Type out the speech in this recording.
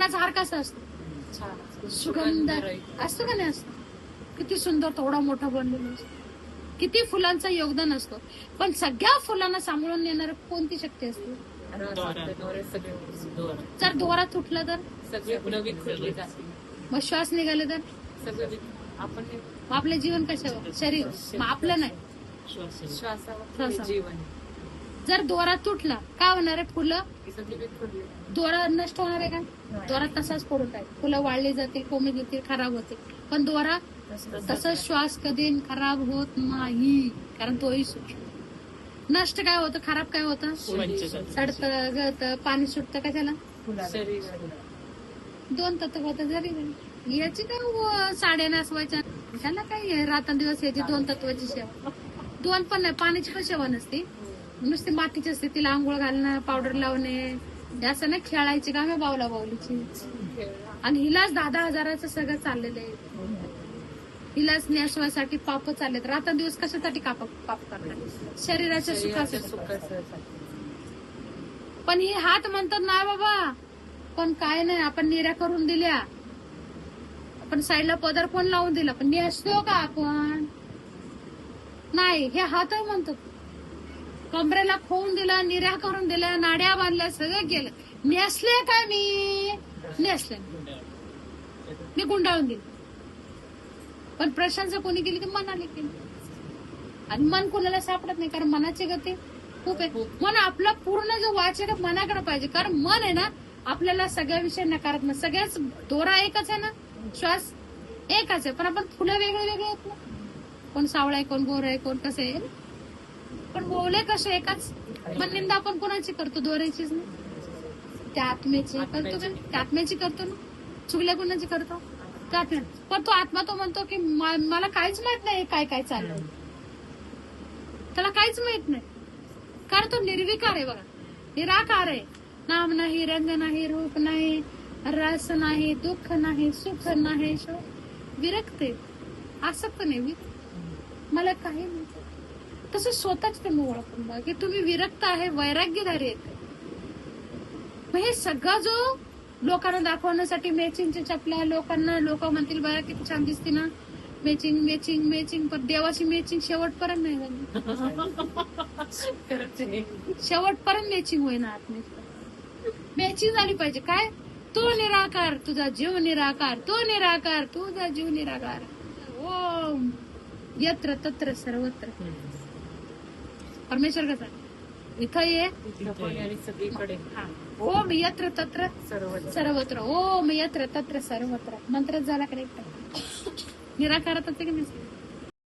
फुलाचा हार कसा असतो? सुगंध असतो का नाही असतो? किती सुंदर तोडा मोठा बनलेला असतो, किती फुलांचं योगदान असतं. पण सगळ्या फुलांना सांभाळून नेणार कोणती शक्ती असते? जर दोरा तुटला तर मग श्वास निघाले तर आपण आपले जीवन कशावर? शरीर. मग आपलं नाही, श्वासावर जीवन. जर दोरा तुटला काय होणार आहे? फुलं, दोरा नष्ट होणार आहे का? दोरा तसाच पडून आहे, फुलं वाळली जातील, कोंबी जातील, खराब होतील. पण दोरा तसंच श्वास कधी खराब होत नाही, कारण तोही सूक्ष्म. नष्ट काय होतं? खराब काय होतं? सडतं, गळतं, पाणी सुटतं. कशाला? दोन तत्व होतं जरी याची काय साड्या नासवायच्या, ह्याला काय रात्रंदिवस याची दोन तत्वाची सेवा. दोन पण नाही, पाण्याची पण सेवा नसते, नुसती मातीची असते. तिला आंघोळ घालणं, पावडर लावणे, असं नाही खेळायची का मी बावला बावलीची. आणि हिलाच 10-10 हजाराचं सगळं चाललेलं आहे. हिलाच न्यासवासाठी पाप चाललेत. रात्रंदिवस कशासाठी पाप करतात? शरीराच्या सुखासाठी. पण हे हात म्हणतात नाही बाबा, पण काय नाही, आपण निर्या करून दिल्या, आपण साईडला पदर पण लावून दिला, पण नेसतो का आपण? नाही. हे हात म्हणतात, कमरेला खोवून दिला, निर्या करून दिल्या, नाड्या बांधल्या, सगळं केलं. नेसले काय? मी नेसले, मी गुंडाळून दिली. पण प्रशंसा कोणी केली? की मनाने केली. आणि मन कोणाला सापडत नाही, कारण मनाची गती खूप आहे. मन आपला पूर्ण जो वाच आहे मनाकडे पाहिजे, कारण मन आहे ना आपल्याला सगळ्या विषय नकारत नाही. सगळ्याच दोरा एकच आहे ना, श्वास एकच आहे, पण आपण फुलं वेगळे वेगळे आहेत ना. कोण सावळा आहे, कोण गोर आहे, कोण कसं आहे, पण बोले कसे एकाच. पण निंदा आपण कोणाची करतो? दोऱ्याचीच ना, त्या आत्म्याची करतो का? त्या आत्म्याची करतो ना. चुगल्या कोणाची करतो? पण तो आत्मा तो म्हणतो की मला काहीच माहित नाही काय काय चाललंय, त्याला काहीच माहित नाही, कारण तो निर्विकार आहे. बघा, निराकार आहे. नाम नाही, रंग नाही, रूप नाही, रस नाही, दुःख नाही, सुख नाही, विरक्त, आसक्त नाही, मला काही नाही. तसं स्वतःच तुम्ही ओळखून बघा की तुम्ही विरक्त आहे, वैराग्यधारी आहे. मग हे सगळं जो लोकांना दाखवण्यासाठी मॅचिंगच्या चपला, लोकांना लोक म्हणतील बघा किती छान दिसते ना, मॅचिंग मॅचिंग मॅचिंग, पण देवाची मॅचिंग शेवटपर्यंत नाही झाली. शेवटपर्यंत मॅचिंग होईना. आत्म्याची मॅचिंग झाली पाहिजे. काय? तो निराकार, तुझा जीव निराकार, तो निराकार, तुझा जीव निराकार. ओम यत्र तत्र सर्वत्र. परमेश्वर कसा इथं ये सगळीकडे. ओम यत्र तत्र सर्वत्र. ओम यत्र तत्र सर्वत्र. मंत्रच झाला करेक्ट. निराकारातच आहे की नाही?